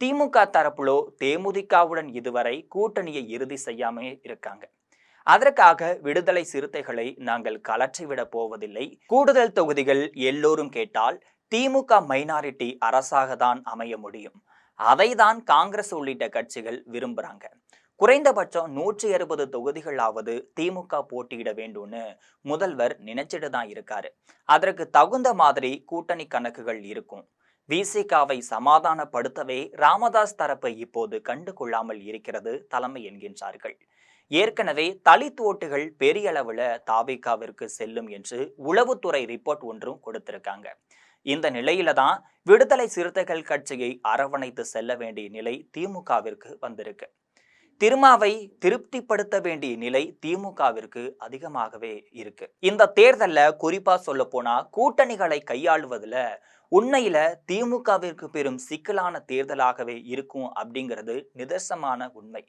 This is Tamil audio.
திமுக தரப்புலோ தேமுதிகவுடன் இதுவரை கூட்டணியை இறுதி செய்யாம இருக்காங்க. அதற்காக விடுதலை சிறுத்தைகளை நாங்கள் கலற்றிவிட போவதில்லை. கூடுதல் தொகுதிகள் எல்லோரும் கேட்டால் திமுக மைனாரிட்டி அரசாக தான் அமைய முடியும். அதைதான் காங்கிரஸ் உள்ளிட்ட கட்சிகள் விரும்புறாங்க. குறைந்தபட்சம் 160 தொகுதிகளாவது திமுக போட்டியிட வேண்டும்னு முதல்வர் நினைச்சிட்டு தான் இருக்காரு. அதற்கு தகுந்த மாதிரி கூட்டணி கணக்குகள் இருக்கும். விசிகாவை சமாதானப்படுத்தவே ராமதாஸ் தரப்பை இப்போது கண்டு கொள்ளாமல் இருக்கிறது தலைமை என்கின்றார்கள். ஏற்கனவே தலித் ஓட்டுகள் பெரிய அளவுல தாவேகாவிற்கு செல்லும் என்று உளவுத்துறை ரிப்போர்ட் ஒன்றும் கொடுத்திருக்காங்க. இந்த நிலையில தான் விடுதலை சிறுத்தைகள் கட்சியை அரவணைத்து செல்ல வேண்டிய நிலை திமுகவிற்கு வந்திருக்கு. திருமாவை திருப்திப்படுத்த வேண்டிய நிலை திமுகவிற்கு அதிகமாகவே இருக்கு. இந்த தேர்தல்ல குறிப்பா சொல்ல போனா கூட்டணிகளை கையாளுவதுல உண்மையில திமுகவிற்கு பெரும் சிக்கலான தேர்தலாகவே இருக்கும் அப்படிங்கிறது நிதர்சனமான உண்மை.